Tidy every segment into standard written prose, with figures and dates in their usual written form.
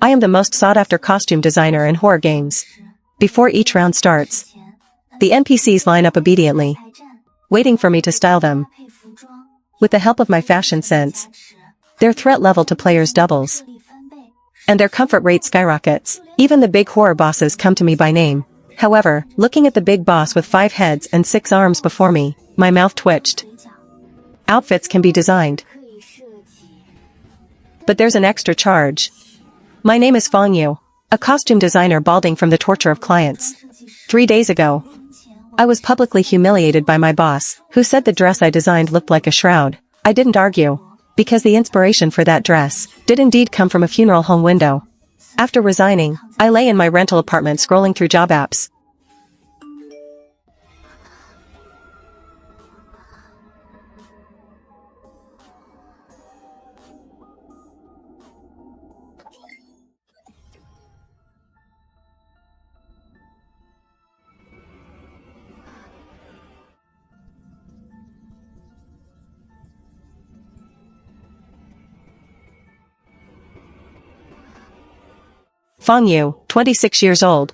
I am the most sought-after costume designer in horror games. Before each round starts, the NPCs line up obediently, waiting for me to style them. With the help of my fashion sense, their threat level to players doubles, and their comfort rate skyrockets. Even the big horror bosses come to me by name. However, looking at the big boss with 5 heads and 6 arms before me, my mouth twitched. Outfits can be designed, but there's an extra charge. My name is Fang Yu, a costume designer balding from the torture of clients. 3 days ago, I was publicly humiliated by my boss, who said the dress I designed looked like a shroud. I didn't argue, because the inspiration for that dress did indeed come from a funeral home window. After resigning, I lay in my rental apartment scrolling through job apps. Fang Yu, 26 years old.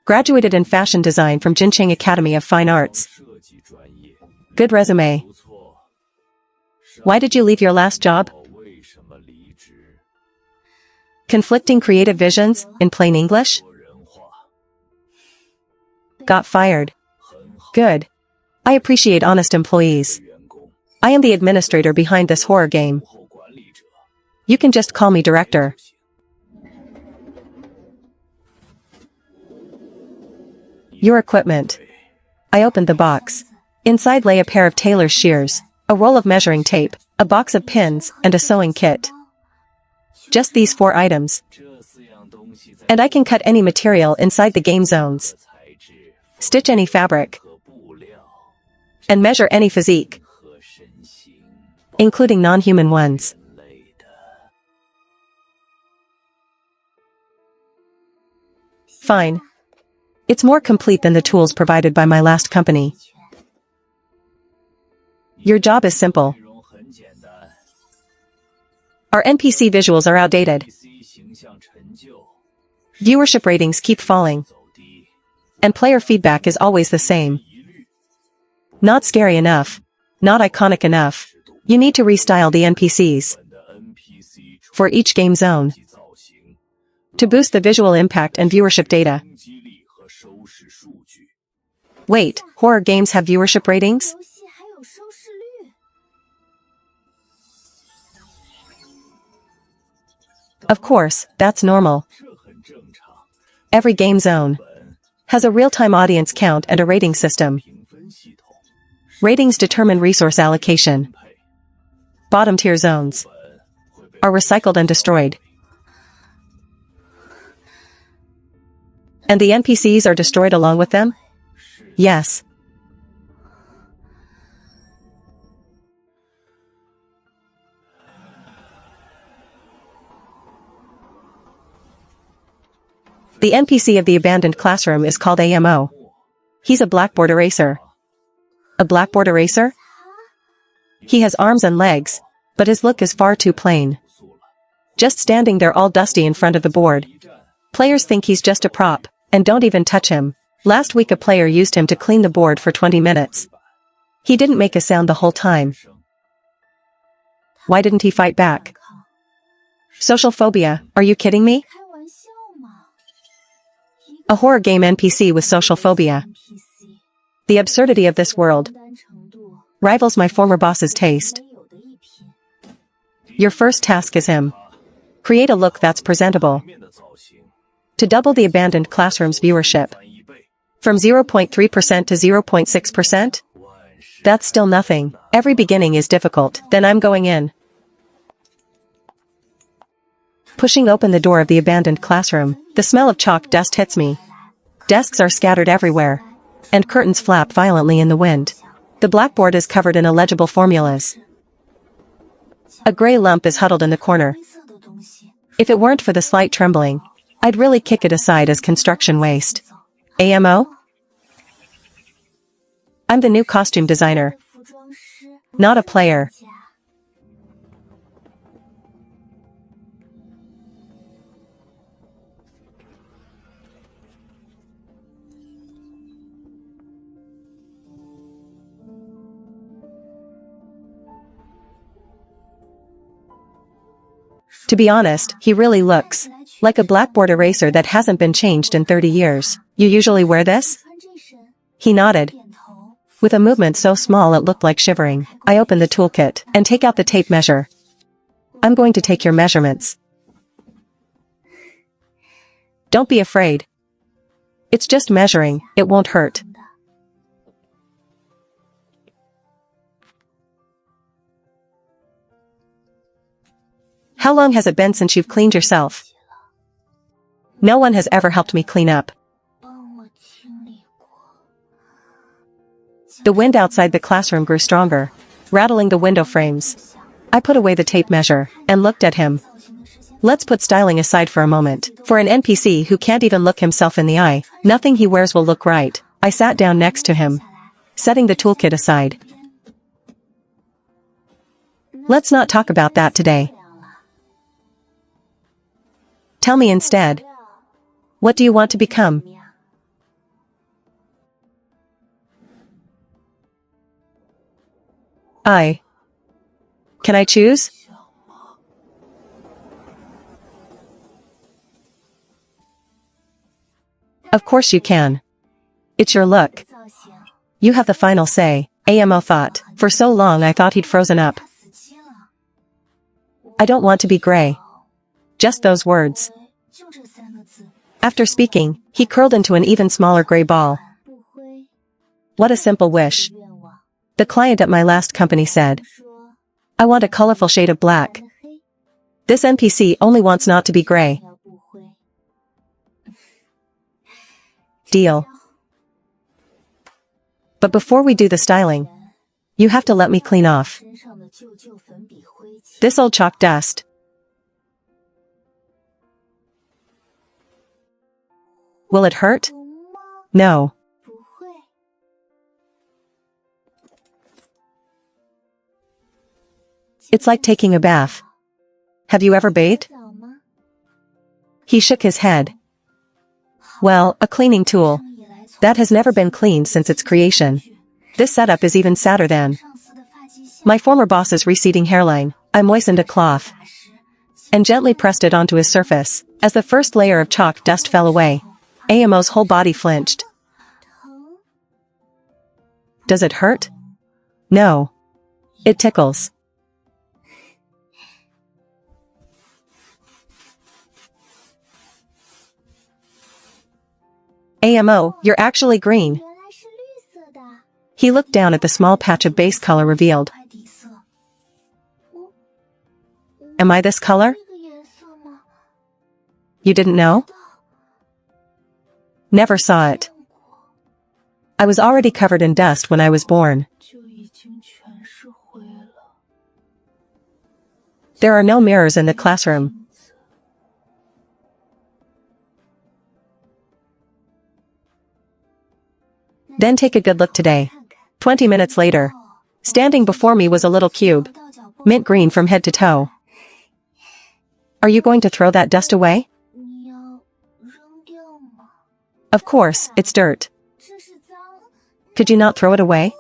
Graduated in fashion design from Jincheng Academy of Fine Arts. Good resume. Why did you leave your last job? Conflicting creative visions, in plain English? Got fired. Good. I appreciate honest employees. I am the administrator behind this horror game. You can just call me director. Your equipment. I opened the box. Inside lay a pair of tailor's shears, a roll of measuring tape, a box of pins, and a sewing kit. Just these 4 items. And I can cut any material inside the game zones, stitch any fabric, and measure any physique, including non-human ones. Fine. It's more complete than the tools provided by my last company. Your job is simple. Our NPC visuals are outdated. Viewership ratings keep falling. And player feedback is always the same. Not scary enough. Not iconic enough. You need to restyle the NPCs for each game zone to boost the visual impact and viewership data. Wait, horror games have viewership ratings? Of course, that's normal. Every game zone has a real-time audience count and a rating system. Ratings determine resource allocation. Bottom-tier zones are recycled and destroyed. And the NPCs are destroyed along with them? Yes. The NPC of the abandoned classroom is called AMO. He's a blackboard eraser. A blackboard eraser? He has arms and legs, but his look is far too plain. Just standing there all dusty in front of the board. Players think he's just a prop, and don't even touch him. Last week a player used him to clean the board for 20 minutes. He didn't make a sound the whole time. Why didn't he fight back? Social phobia, are you kidding me? A horror game NPC with social phobia. The absurdity of this world rivals my former boss's taste. Your first task is him. Create a look that's presentable. To double the abandoned classroom's viewership. From 0.3% to 0.6%? That's still nothing. Every beginning is difficult. Then I'm going in. Pushing open the door of the abandoned classroom, the smell of chalk dust hits me. Desks are scattered everywhere, and curtains flap violently in the wind. The blackboard is covered in illegible formulas. A gray lump is huddled in the corner. If it weren't for the slight trembling, I'd really kick it aside as construction waste. AMO? I'm the new costume designer. Not a player. To be honest, he really looks like a blackboard eraser that hasn't been changed in 30 years. You usually wear this? He nodded. With a movement so small it looked like shivering, I open the toolkit and take out the tape measure. I'm going to take your measurements. Don't be afraid. It's just measuring, it won't hurt. How long has it been since you've cleaned yourself? No one has ever helped me clean up. The wind outside the classroom grew stronger, rattling the window frames. I put away the tape measure and looked at him. Let's put styling aside for a moment. For an NPC who can't even look himself in the eye, nothing he wears will look right. I sat down next to him, setting the toolkit aside. Let's not talk about that today. Tell me instead. What do you want to become? Can I choose? Of course you can. It's your look. You have the final say, AMO thought. For so long I thought he'd frozen up. I don't want to be gray. Just those words. After speaking, he curled into an even smaller gray ball. What a simple wish. The client at my last company said, I want a colorful shade of black. This NPC only wants not to be gray. Deal. But before we do the styling, you have to let me clean off this old chalk dust. Will it hurt? No. It's like taking a bath. Have you ever bathed? He shook his head. Well, a cleaning tool. That has never been cleaned since its creation. This setup is even sadder than my former boss's receding hairline. I moistened a cloth and gently pressed it onto his surface. As the first layer of chalk dust fell away, AMO's whole body flinched. Does it hurt? No. It tickles. AMO, you're actually green. He looked down at the small patch of base color revealed. Am I this color? You didn't know? Never saw it. I was already covered in dust when I was born. There are no mirrors in the classroom. Then take a good look today. 20 minutes later, standing before me was a little cube, mint green from head to toe. Are you going to throw that dust away? Of course, it's dirt. Could you not throw it away?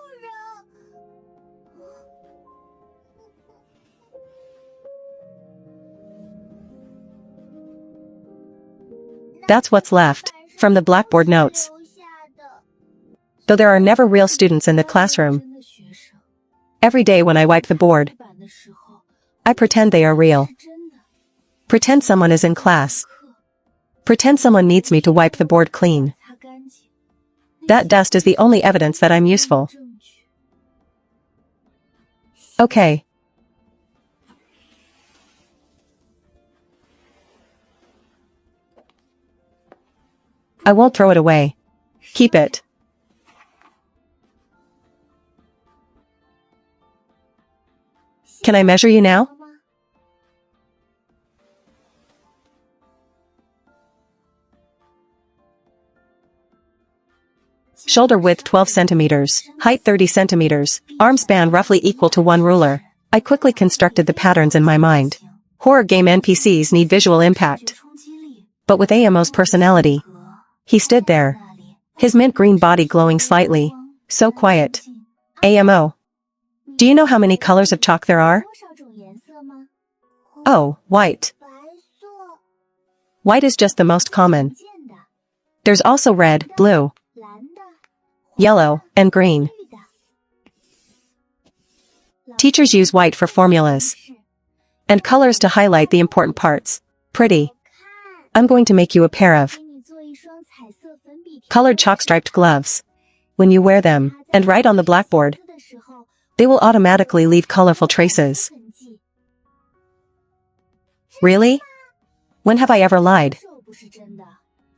That's what's left from the blackboard notes. Though there are never real students in the classroom, every day when I wipe the board, I pretend they are real. Pretend someone is in class. Pretend someone needs me to wipe the board clean. That dust is the only evidence that I'm useful. Okay. I won't throw it away. Keep it. Can I measure you now? Shoulder width 12 centimeters, height 30 centimeters, arm span roughly equal to one ruler. I quickly constructed the patterns in my mind. Horror game NPCs need visual impact. But with AMO's personality, he stood there, his mint green body glowing slightly, so quiet. AMO. Do you know how many colors of chalk there are? Oh, white. White is just the most common. There's also red, blue, yellow, and green. Teachers use white for formulas and colors to highlight the important parts. Pretty. I'm going to make you a pair of colored chalk-striped gloves. When you wear them and write on the blackboard, they will automatically leave colorful traces. Really? When have I ever lied?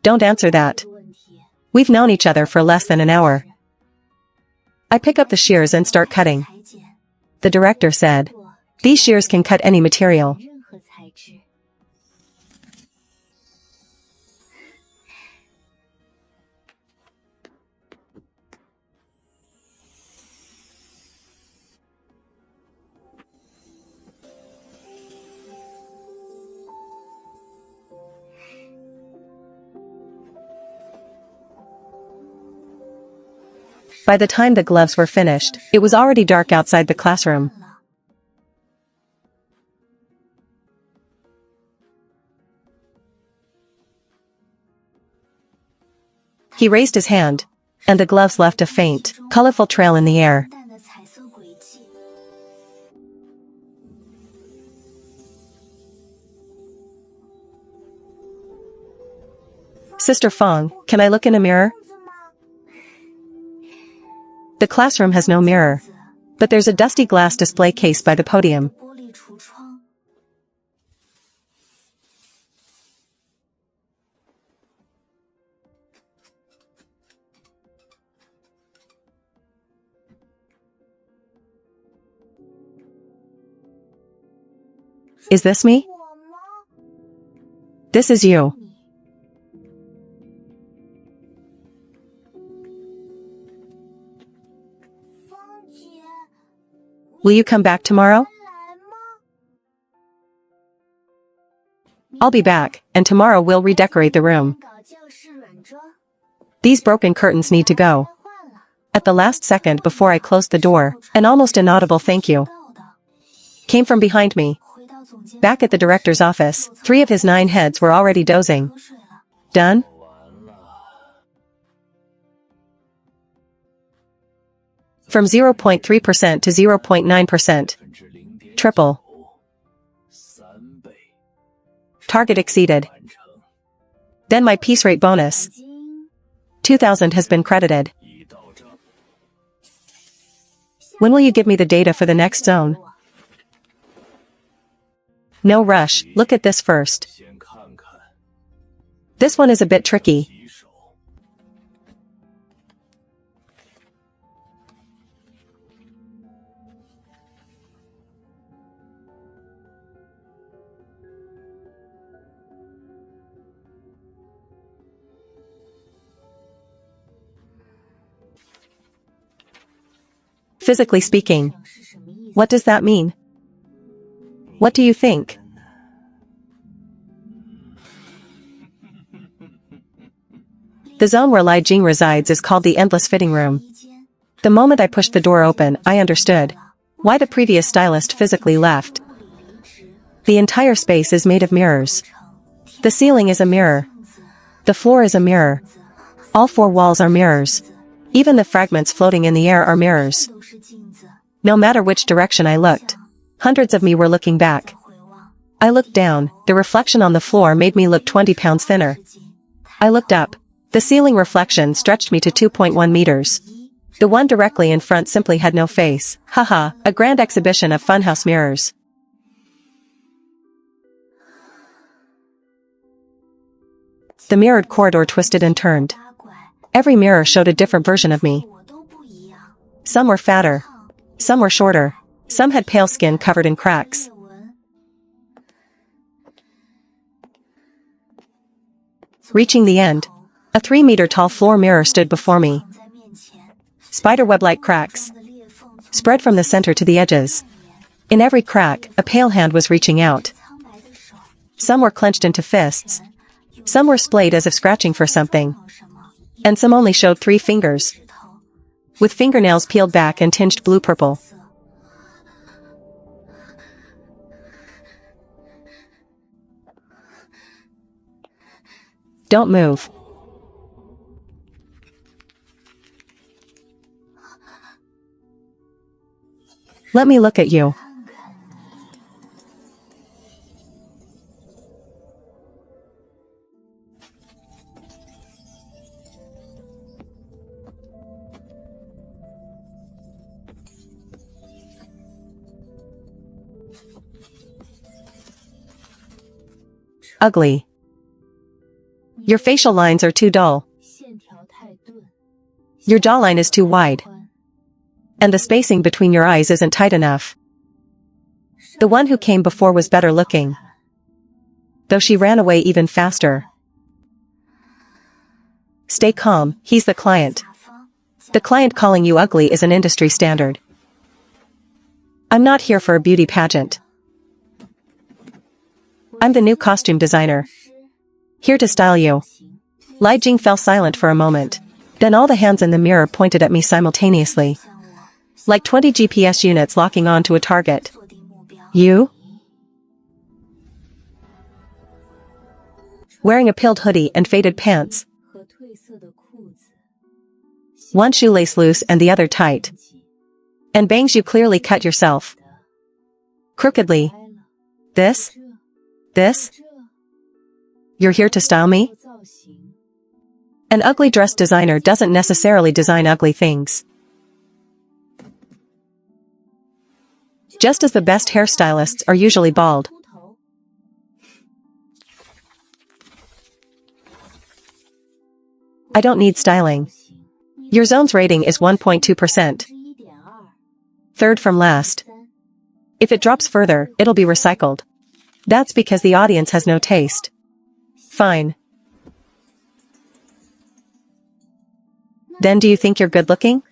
Don't answer that. We've known each other for less than an hour. I pick up the shears and start cutting. The director said, "These shears can cut any material." By the time the gloves were finished, it was already dark outside the classroom. He raised his hand, and the gloves left a faint, colorful trail in the air. Sister Fong, can I look in a mirror? The classroom has no mirror, but there's a dusty glass display case by the podium. Is this me? This is you. Will you come back tomorrow? I'll be back, and tomorrow we'll redecorate the room. These broken curtains need to go. At the last second before I closed the door, an almost inaudible thank you came from behind me. Back at the director's office, 3 of his 9 heads were already dozing. Done? From 0.3% to 0.9%. Triple. Target exceeded. Then my piece rate bonus. 2,000 has been credited. When will you give me the data for the next zone? No rush, look at this first. This one is a bit tricky. Physically speaking. What does that mean? What do you think? The zone where Li Jing resides is called the Endless Fitting Room. The moment I pushed the door open, I understood why the previous stylist physically left. The entire space is made of mirrors. The ceiling is a mirror. The floor is a mirror. All 4 walls are mirrors. Even the fragments floating in the air are mirrors. No matter which direction I looked, hundreds of me were looking back. I looked down, the reflection on the floor made me look 20 pounds thinner. I looked up. The ceiling reflection stretched me to 2.1 meters. The one directly in front simply had no face. Haha, a grand exhibition of funhouse mirrors. The mirrored corridor twisted and turned. Every mirror showed a different version of me. Some were fatter. Some were shorter. Some had pale skin covered in cracks. Reaching the end, a 3-meter-tall floor mirror stood before me. Spiderweb-like cracks spread from the center to the edges. In every crack, a pale hand was reaching out. Some were clenched into fists. Some were splayed as if scratching for something. And some only showed 3 fingers, with fingernails peeled back and tinged blue-purple. Don't move. Let me look at you. Ugly. Your facial lines are too dull. Your jawline is too wide. And the spacing between your eyes isn't tight enough. The one who came before was better looking, though she ran away even faster. Stay calm, he's the client. The client calling you ugly is an industry standard. I'm not here for a beauty pageant. I'm the new costume designer. Here to style you. Li Jing fell silent for a moment. Then all the hands in the mirror pointed at me simultaneously. Like 20 GPS units locking on to a target. You? Wearing a pilled hoodie and faded pants. One shoelace loose and the other tight. And bangs you clearly cut yourself. Crookedly. This? You're here to style me? An ugly dress designer doesn't necessarily design ugly things. Just as the best hairstylists are usually bald. I don't need styling. Your zone's rating is 1.2%. Third from last. If it drops further, it'll be recycled. That's because the audience has no taste. Fine. Then do you think you're good looking?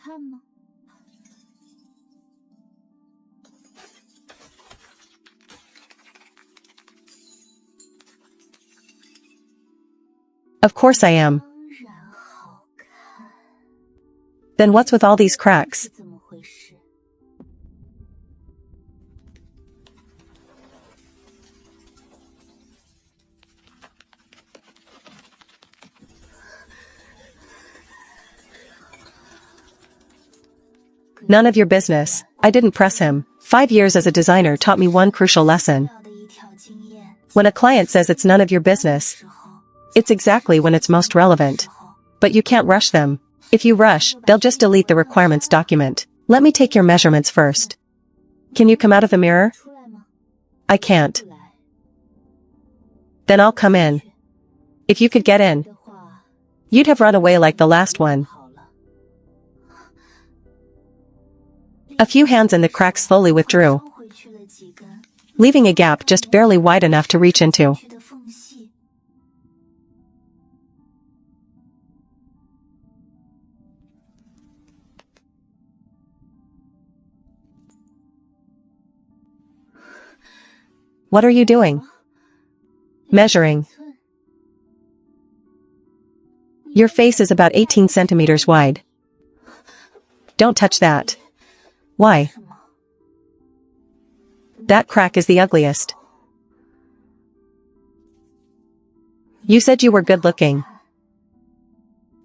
Of course I am. Then what's with all these cracks? None of your business. I didn't press him. 5 years as a designer taught me one crucial lesson. When a client says it's none of your business, it's exactly when it's most relevant. But you can't rush them. If you rush, they'll just delete the requirements document. Let me take your measurements first. Can you come out of the mirror? I can't. Then I'll come in. If you could get in, you'd have run away like the last one. A few hands in the crack slowly withdrew, leaving a gap just barely wide enough to reach into. What are you doing? Measuring. Your face is about 18 centimeters wide. Don't touch that. Why? That crack is the ugliest. You said you were good looking.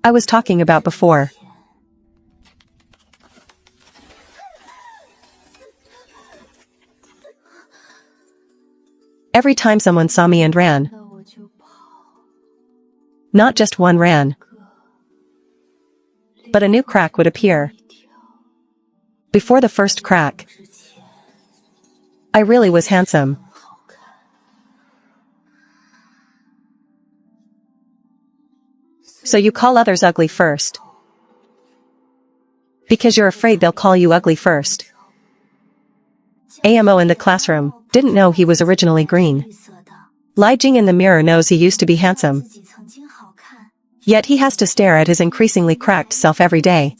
I was talking about before. Every time someone saw me and ran. Not just one ran, but a new crack would appear. Before the first crack, I really was handsome. So you call others ugly first. Because you're afraid they'll call you ugly first. AMO in the classroom didn't know he was originally green. Li Jing in the mirror knows he used to be handsome. Yet he has to stare at his increasingly cracked self every day.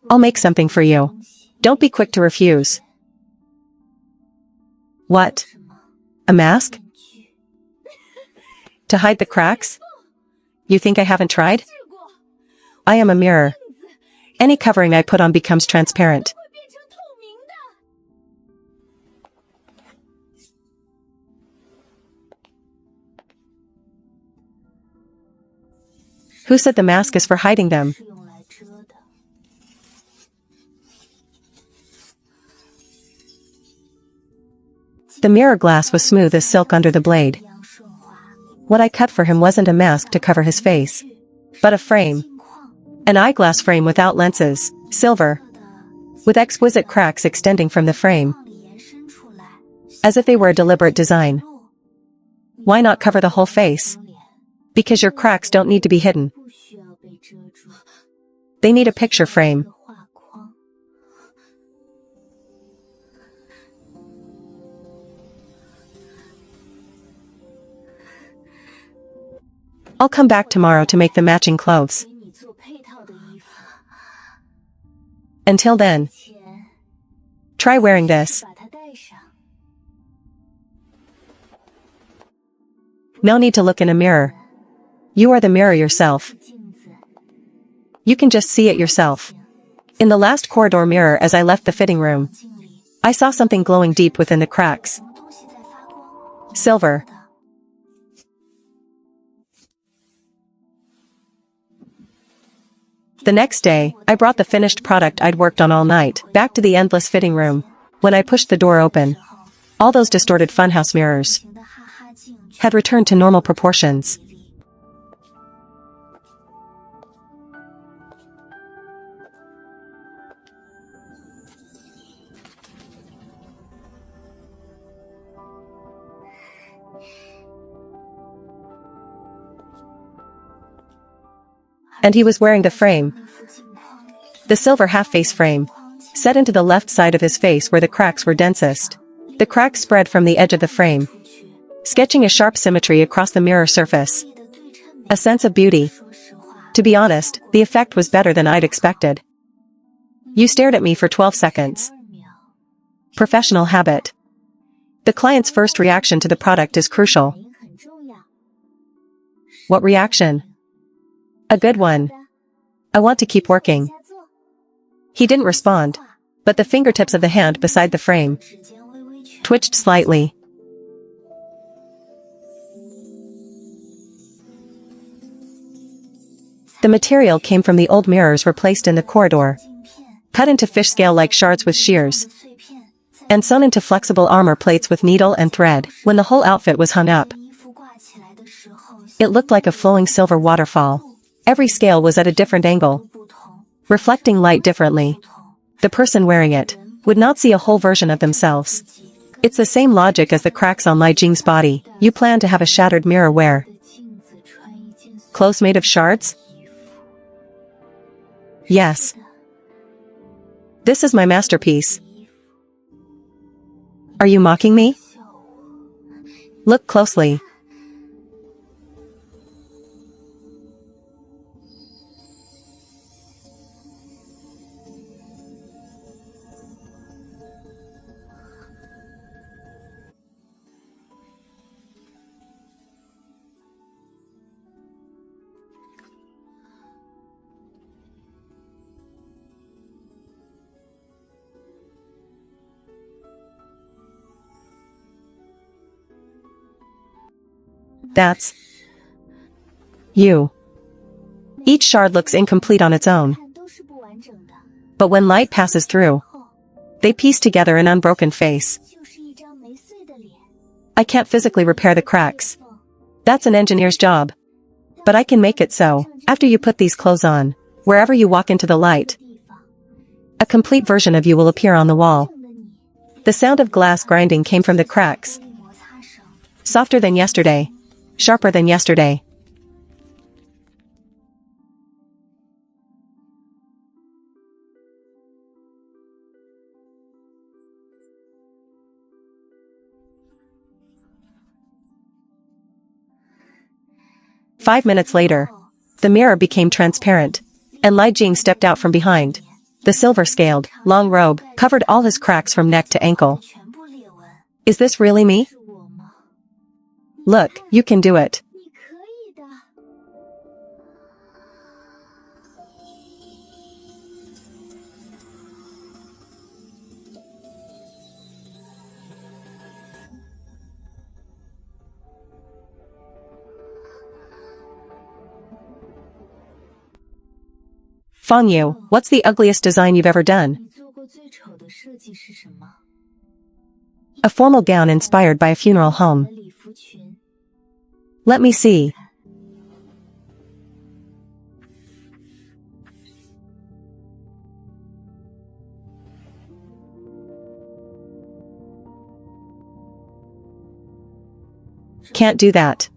I'll make something for you. Don't be quick to refuse. What? A mask? To hide the cracks? You think I haven't tried? I am a mirror. Any covering I put on becomes transparent. Who said the mask is for hiding them? The mirror glass was smooth as silk under the blade. What I cut for him wasn't a mask to cover his face, but a frame. An eyeglass frame without lenses, silver, with exquisite cracks extending from the frame, as if they were a deliberate design. Why not cover the whole face? Because your cracks don't need to be hidden. They need a picture frame. I'll come back tomorrow to make the matching clothes. Until then, try wearing this. No need to look in a mirror. You are the mirror yourself. You can just see it yourself. In the last corridor mirror as I left the fitting room, I saw something glowing deep within the cracks. Silver. The next day, I brought the finished product I'd worked on all night back to the endless fitting room. When I pushed the door open, all those distorted funhouse mirrors had returned to normal proportions. And he was wearing the frame. The silver half-face frame, set into the left side of his face where the cracks were densest. The cracks spread from the edge of the frame, sketching a sharp symmetry across the mirror surface. A sense of beauty. To be honest, the effect was better than I'd expected. You stared at me for 12 seconds. Professional habit. The client's first reaction to the product is crucial. What reaction? A good one. I want to keep working. He didn't respond, but the fingertips of the hand beside the frame twitched slightly. The material came from the old mirrors replaced in the corridor, cut into fish scale-like shards with shears, and sewn into flexible armor plates with needle and thread. When the whole outfit was hung up, it looked like a flowing silver waterfall. Every scale was at a different angle, reflecting light differently. The person wearing it would not see a whole version of themselves. It's the same logic as the cracks on Li Jing's body. You plan to have a shattered mirror wear clothes made of shards? Yes. This is my masterpiece. Are you mocking me? Look closely. That's you. Each shard looks incomplete on its own, but when light passes through, they piece together an unbroken face. I can't physically repair the cracks. That's an engineer's job. But I can make it so, after you put these clothes on, wherever you walk into the light, a complete version of you will appear on the wall. The sound of glass grinding came from the cracks. Softer than yesterday. Sharper than yesterday. Five minutes later, the mirror became transparent, and Li Jing stepped out from behind. The silver-scaled, long robe covered all his cracks from neck to ankle. Is this really me? Look, you can do it. Fang Yu, what's the ugliest design you've ever done? A formal gown inspired by a funeral home. Let me see. Can't do that.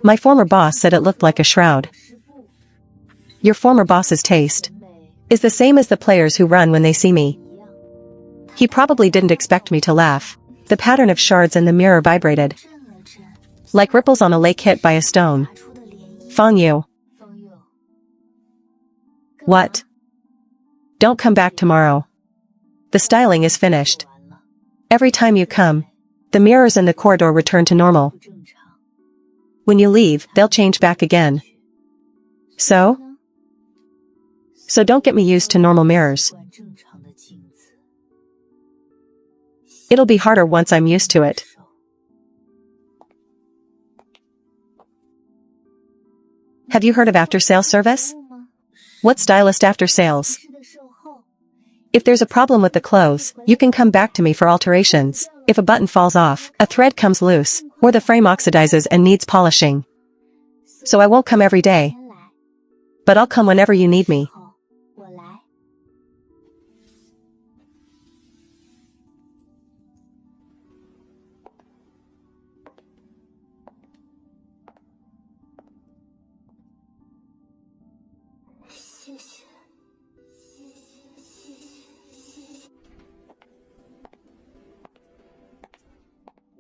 My former boss said it looked like a shroud. Your former boss's taste is the same as the players who run when they see me. He probably didn't expect me to laugh. The pattern of shards in the mirror vibrated, like ripples on a lake hit by a stone. Fang Yu. What? Don't come back tomorrow. The styling is finished. Every time you come, the mirrors in the corridor return to normal. When you leave, they'll change back again. So don't get me used to normal mirrors. It'll be harder once I'm used to it. Have you heard of after-sales service? What's stylist after sales? If there's a problem with the clothes, you can come back to me for alterations. If a button falls off, a thread comes loose, or the frame oxidizes and needs polishing. So I won't come every day, but I'll come whenever you need me.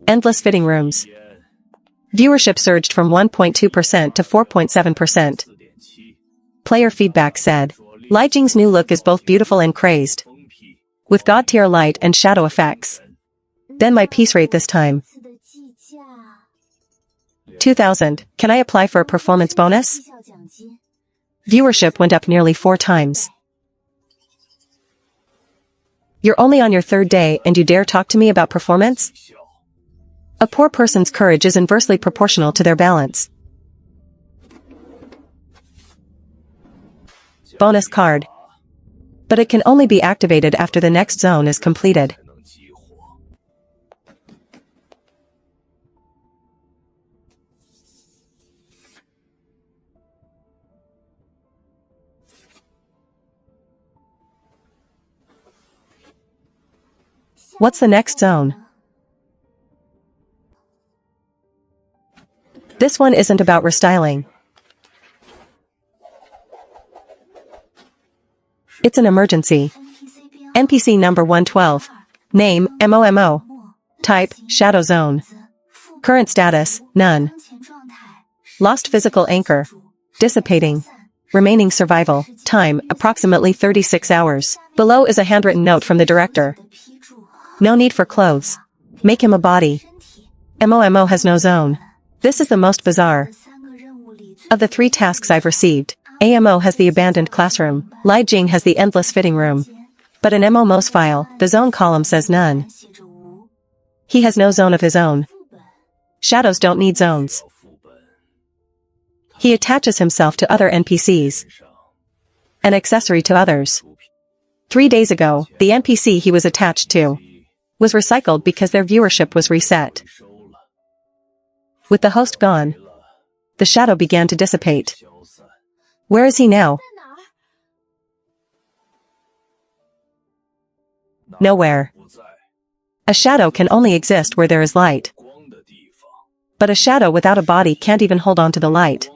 Endless fitting rooms. Viewership surged from 1.2% to 4.7%. Player feedback said, Li Jing's new look is both beautiful and crazed, with god-tier light and shadow effects. Then my piece rate this time. 2,000. Can I apply for a performance bonus? Viewership went up nearly 4 times. You're only on your 3rd day and you dare talk to me about performance? A poor person's courage is inversely proportional to their balance. Bonus card. But it can only be activated after the next zone is completed. What's the next zone? This one isn't about restyling. It's an emergency. NPC number 112. Name, MOMO. Type, Shadow Zone. Current status, none. Lost physical anchor. Dissipating. Remaining survival. Time, approximately 36 hours. Below is a handwritten note from the director. No need for clothes. Make him a body. MOMO has no zone. This is the most bizarre. Of the 3 tasks I've received, AMO has the abandoned classroom, Li Jing has the endless fitting room. But in MOMO's file, the zone column says none. He has no zone of his own. Shadows don't need zones. He attaches himself to other NPCs. An accessory to others. 3 days ago, the NPC he was attached to was recycled because their viewership was reset. With the host gone, the shadow began to dissipate. Where is he now? Nowhere. A shadow can only exist where there is light. But a shadow without a body can't even hold on to the light.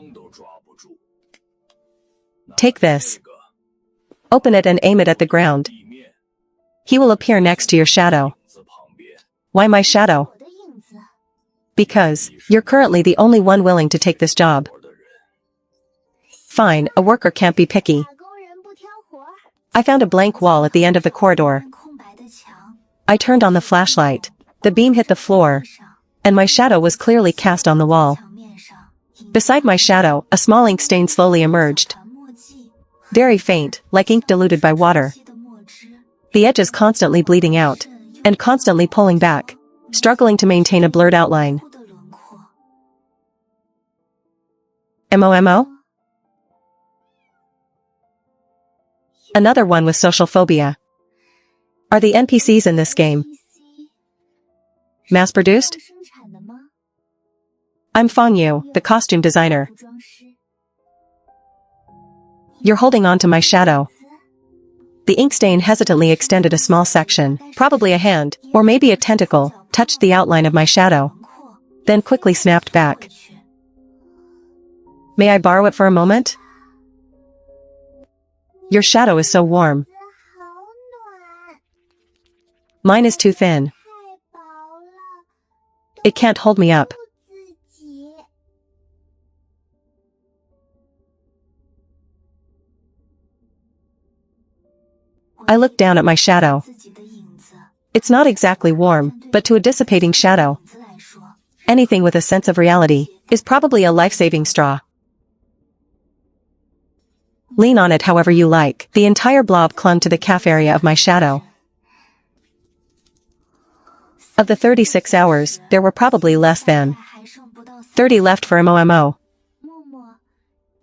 Take this. Open it and aim it at the ground. He will appear next to your shadow. Why my shadow? Because you're currently the only one willing to take this job. Fine, a worker can't be picky. I found a blank wall at the end of the corridor. I turned on the flashlight. The beam hit the floor, and my shadow was clearly cast on the wall. Beside my shadow, a small ink stain slowly emerged. Very faint, like ink diluted by water. The edges constantly bleeding out, and constantly pulling back, struggling to maintain a blurred outline. MOMO? Another one with social phobia. Are the NPCs in this game mass-produced? I'm Fang Yu, the costume designer. You're holding on to my shadow. The ink stain hesitantly extended a small section, probably a hand, or maybe a tentacle, touched the outline of my shadow, then quickly snapped back. May I borrow it for a moment? Your shadow is so warm. Mine is too thin. It can't hold me up. I looked down at my shadow. It's not exactly warm, but to a dissipating shadow, anything with a sense of reality is probably a life-saving straw. Lean on it however you like. The entire blob clung to the calf area of my shadow. Of the 36 hours, there were probably less than 30 left for MOMO.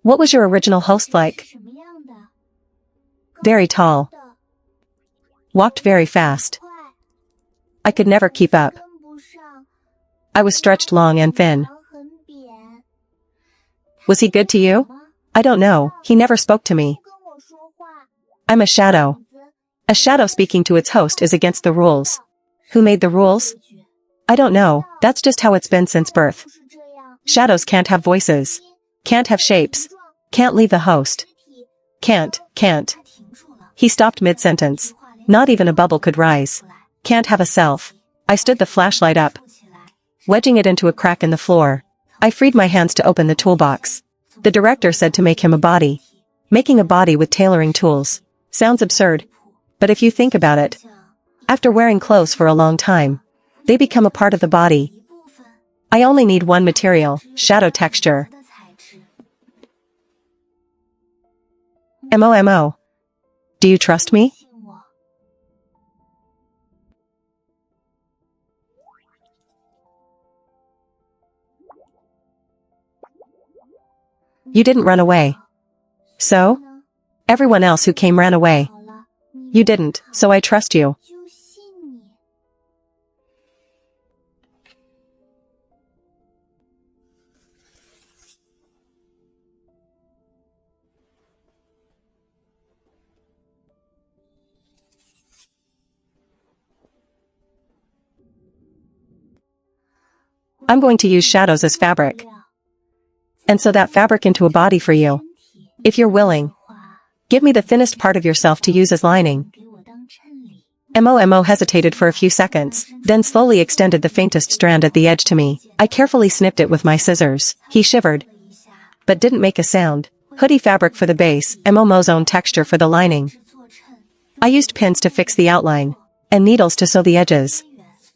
What was your original host like? Very tall. Walked very fast. I could never keep up. I was stretched long and thin. Was he good to you? I don't know, he never spoke to me. I'm a shadow. A shadow speaking to its host is against the rules. Who made the rules? I don't know, that's just how it's been since birth. Shadows can't have voices. Can't have shapes. Can't leave the host. Can't. He stopped mid-sentence. Not even a bubble could rise. Can't have a self. I stood the flashlight up, wedging it into a crack in the floor. I freed my hands to open the toolbox. The director said to make him a body. Making a body with tailoring tools. Sounds absurd. But if you think about it, after wearing clothes for a long time, they become a part of the body. I only need one material, shadow texture. MOMO. Do you trust me? You didn't run away. So? Everyone else who came ran away. You didn't, so I trust you. I'm going to use shadows as fabric. And sew that fabric into a body for you. If you're willing. Give me the thinnest part of yourself to use as lining. MOMO hesitated for a few seconds, then slowly extended the faintest strand at the edge to me. I carefully snipped it with my scissors. He shivered, but didn't make a sound. Hoodie fabric for the base, MOMO's own texture for the lining. I used pins to fix the outline, and needles to sew the edges.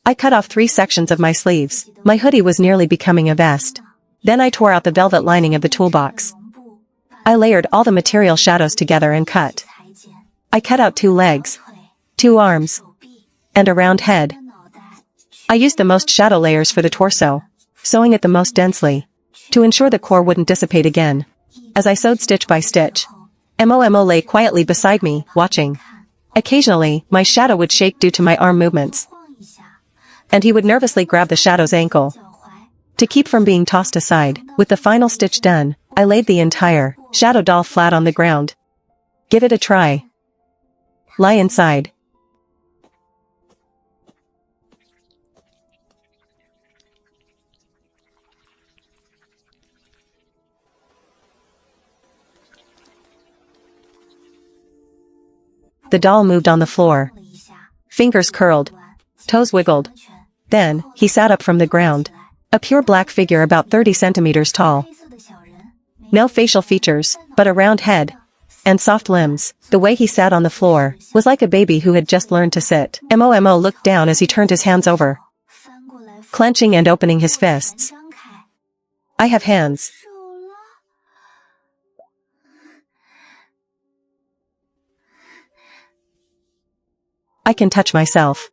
I cut off 3 sections of my sleeves. My hoodie was nearly becoming a vest. Then I tore out the velvet lining of the toolbox. I layered all the material shadows together and cut. I cut out 2 legs, 2 arms, and a round head. I used the most shadow layers for the torso, sewing it the most densely, to ensure the core wouldn't dissipate again. As I sewed stitch by stitch, MOMO lay quietly beside me, watching. Occasionally, my shadow would shake due to my arm movements, and he would nervously grab the shadow's ankle. To keep from being tossed aside, with the final stitch done, I laid the entire shadow doll flat on the ground. Give it a try. Lie inside. The doll moved on the floor. Fingers curled. Toes wiggled. Then, he sat up from the ground. A pure black figure about 30 centimeters tall. No facial features, but a round head. And soft limbs. The way he sat on the floor was like a baby who had just learned to sit. MOMO looked down as he turned his hands over, clenching and opening his fists. I have hands. I can touch myself.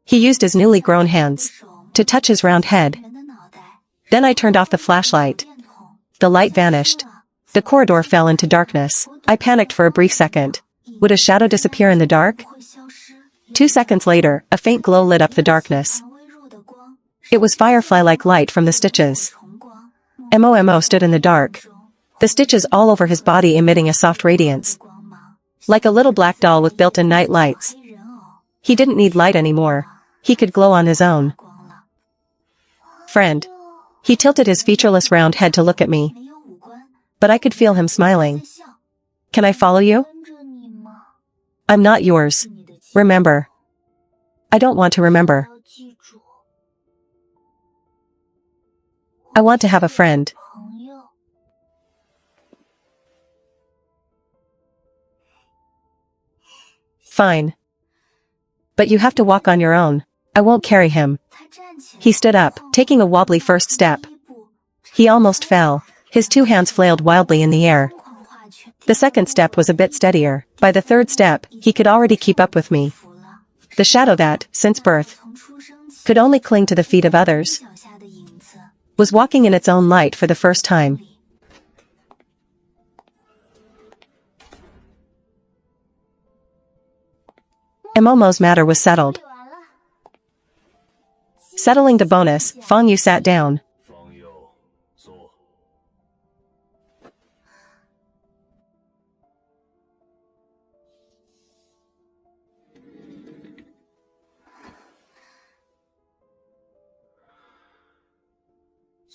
He used his newly grown hands to touch his round head. Then I turned off the flashlight. The light vanished. The corridor fell into darkness. I panicked for a brief second. Would a shadow disappear in the dark? 2 seconds later, a faint glow lit up the darkness. It was firefly-like light from the stitches. Momo stood in the dark. The stitches all over his body emitting a soft radiance. Like a little black doll with built-in night lights. He didn't need light anymore. He could glow on his own. Friend. He tilted his featureless round head to look at me. But I could feel him smiling. Can I follow you? I'm not yours. Remember. I don't want to remember. I want to have a friend. Fine. But you have to walk on your own. I won't carry him. He stood up, taking a wobbly first step. He almost fell. His 2 hands flailed wildly in the air. The second step was a bit steadier. By the third step, he could already keep up with me. The shadow that, since birth, could only cling to the feet of others, was walking in its own light for the first time. Momo's matter was settled. Settling the bonus, Fang Yu sat down.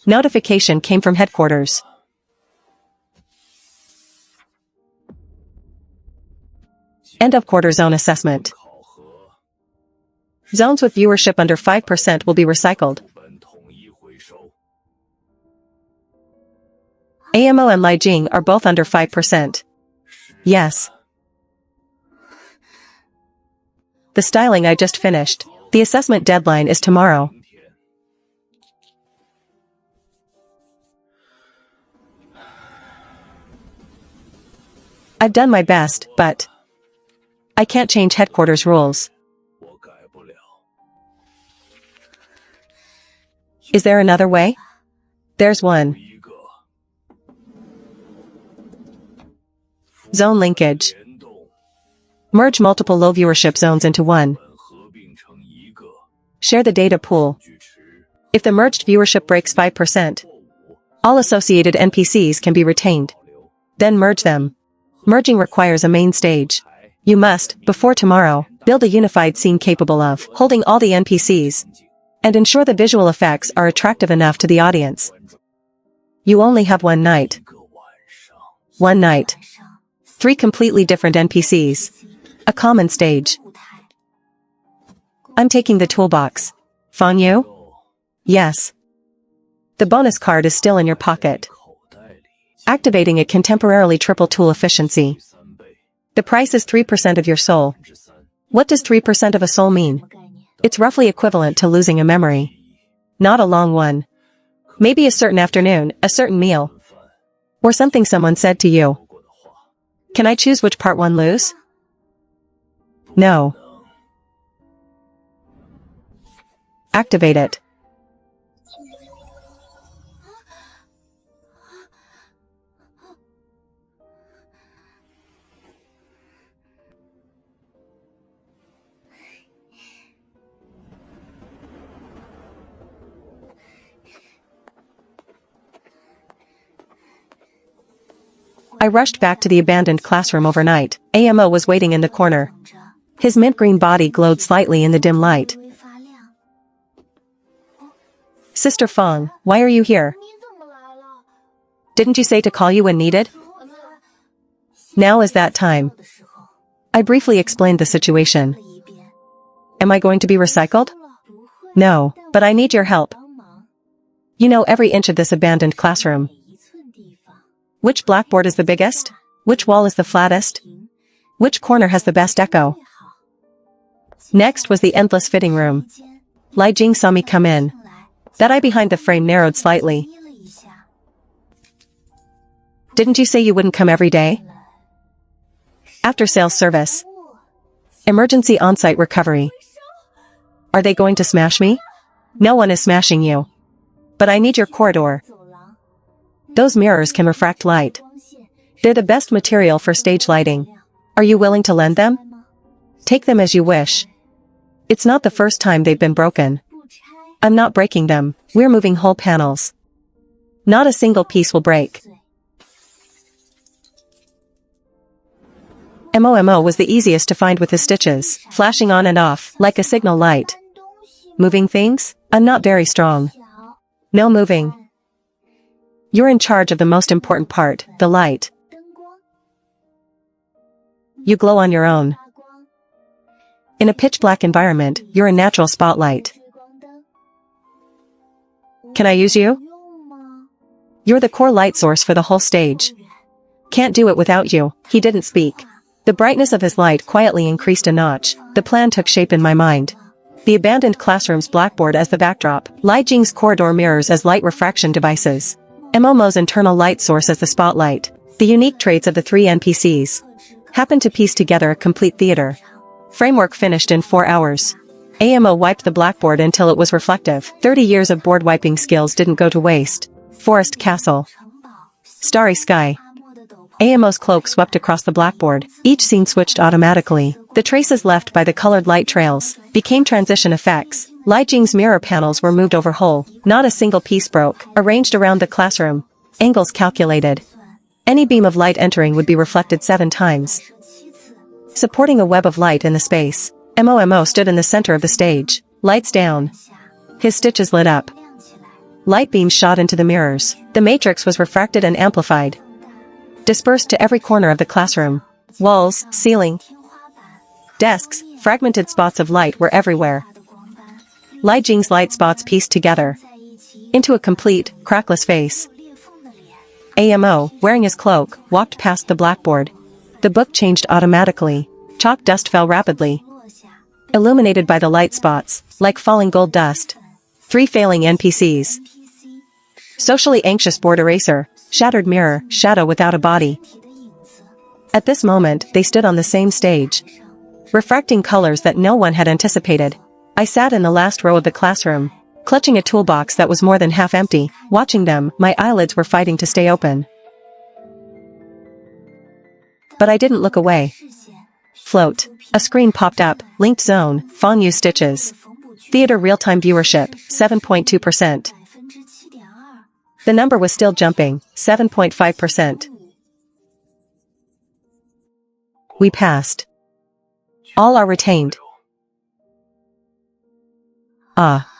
Notification came from headquarters. End of quarter zone assessment. Zones with viewership under 5% will be recycled. AMO and Li Jing are both under 5%. Yes. The styling I just finished. The assessment deadline is tomorrow. I've done my best, but I can't change headquarters rules. Is there another way? There's one. Zone linkage. Merge multiple low viewership zones into one. Share the data pool. If the merged viewership breaks 5%, all associated NPCs can be retained. Then merge them. Merging requires a main stage. You must, before tomorrow, build a unified scene capable of holding all the NPCs, and ensure the visual effects are attractive enough to the audience. You only have one night. One night. 3 completely different NPCs. A common stage. I'm taking the toolbox. Fang Yu? Yes. The bonus card is still in your pocket. Activating it can temporarily triple tool efficiency. The price is 3% of your soul. What does 3% of a soul mean? It's roughly equivalent to losing a memory. Not a long one. Maybe a certain afternoon, a certain meal. Or something someone said to you. Can I choose which part one lose? No. Activate it. I rushed back to the abandoned classroom overnight. AMO was waiting in the corner. His mint green body glowed slightly in the dim light. Sister Fang, why are you here? Didn't you say to call you when needed? Now is that time. I briefly explained the situation. Am I going to be recycled? No, but I need your help. You know every inch of this abandoned classroom. Which blackboard is the biggest? Which wall is the flattest? Which corner has the best echo? Next was the endless fitting room. Li Jing saw me come in. That eye behind the frame narrowed slightly. Didn't you say you wouldn't come every day? After sales service. Emergency on-site recovery. Are they going to smash me? No one is smashing you. But I need your corridor. Those mirrors can refract light. They're the best material for stage lighting. Are you willing to lend them? Take them as you wish. It's not the first time they've been broken. I'm not breaking them, we're moving whole panels. Not a single piece will break. MOMO was the easiest to find with his stitches, flashing on and off, like a signal light. Moving things? I'm not very strong. No moving. You're in charge of the most important part, the light. You glow on your own. In a pitch-black environment, you're a natural spotlight. Can I use you? You're the core light source for the whole stage. Can't do it without you. He didn't speak. The brightness of his light quietly increased a notch. The plan took shape in my mind. The abandoned classroom's blackboard as the backdrop, Li Jing's corridor mirrors as light refraction devices, MOMO's internal light source as the spotlight. The unique traits of the three NPCs happened to piece together a complete theater. Framework finished in 4 hours. AMO wiped the blackboard until it was reflective. 30 years of board wiping skills didn't go to waste. Forest castle. Starry sky. AMO's cloak swept across the blackboard. Each scene switched automatically. The traces left by the colored light trails became transition effects. Li Jing's mirror panels were moved over whole. Not a single piece broke. Arranged around the classroom. Angles calculated. Any beam of light entering would be reflected 7 times. Supporting a web of light in the space, MOMO stood in the center of the stage. Lights down. His stitches lit up. Light beams shot into the mirrors. The matrix was refracted and amplified. Dispersed to every corner of the classroom. Walls, ceiling, desks, fragmented spots of light were everywhere. Li Jing's light spots pieced together into a complete, crackless face. AMO, wearing his cloak, walked past the blackboard. The book changed automatically. Chalk dust fell rapidly. Illuminated by the light spots, like falling gold dust. 3 failing NPCs. Socially anxious board eraser. Shattered mirror, shadow without a body. At this moment, they stood on the same stage, refracting colors that no one had anticipated. I sat in the last row of the classroom, clutching a toolbox that was more than half empty. Watching them, my eyelids were fighting to stay open. But I didn't look away. Float. A screen popped up, linked zone, Fanyu stitches. Theater real-time viewership, 7.2%. The number was still jumping, 7.5%. We passed. All are retained. Ah.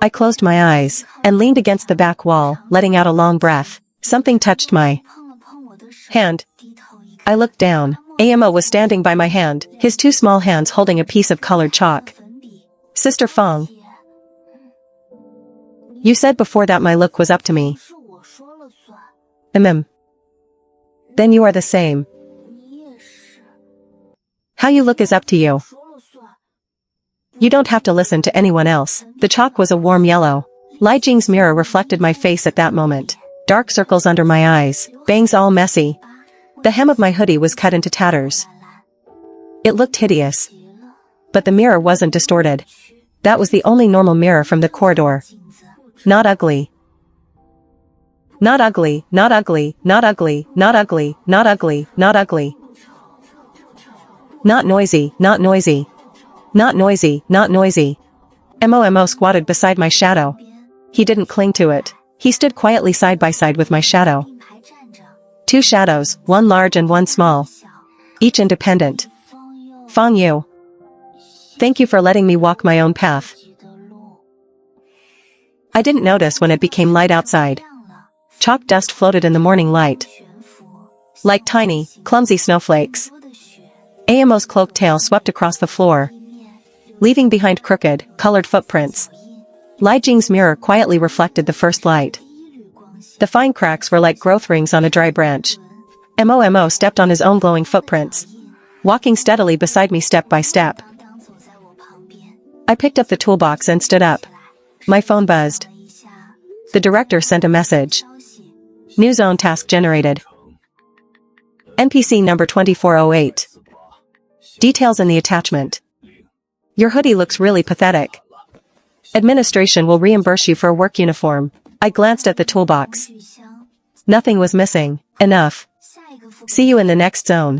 I closed my eyes, and leaned against the back wall, letting out a long breath. Something touched my hand. I looked down. AMO was standing by my hand, his 2 small hands holding a piece of colored chalk. Sister Fong. You said before that my look was up to me. Then you are the same. How you look is up to you. You don't have to listen to anyone else. The chalk was a warm yellow. Li Jing's mirror reflected my face at that moment. Dark circles under my eyes, bangs all messy. The hem of my hoodie was cut into tatters. It looked hideous. But the mirror wasn't distorted. That was the only normal mirror from the corridor. Not ugly. Not ugly, not ugly, not ugly, not ugly, not ugly, not ugly. Not noisy, not noisy. Not noisy, not noisy. MOMO squatted beside my shadow. He didn't cling to it. He stood quietly side by side with my shadow. 2 shadows, one large and one small. Each independent. Fong Yu. Thank you for letting me walk my own path. I didn't notice when it became light outside. Chalk dust floated in the morning light. Like tiny, clumsy snowflakes. AMO's cloak tail swept across the floor, leaving behind crooked, colored footprints. Li Jing's mirror quietly reflected the first light. The fine cracks were like growth rings on a dry branch. MOMO stepped on his own glowing footprints, walking steadily beside me step by step. I picked up the toolbox and stood up. My phone buzzed. The director sent a message. New zone task generated. NPC number 2408. Details in the attachment. Your hoodie looks really pathetic. Administration will reimburse you for a work uniform. I glanced at the toolbox. Nothing was missing. Enough. See you in the next zone.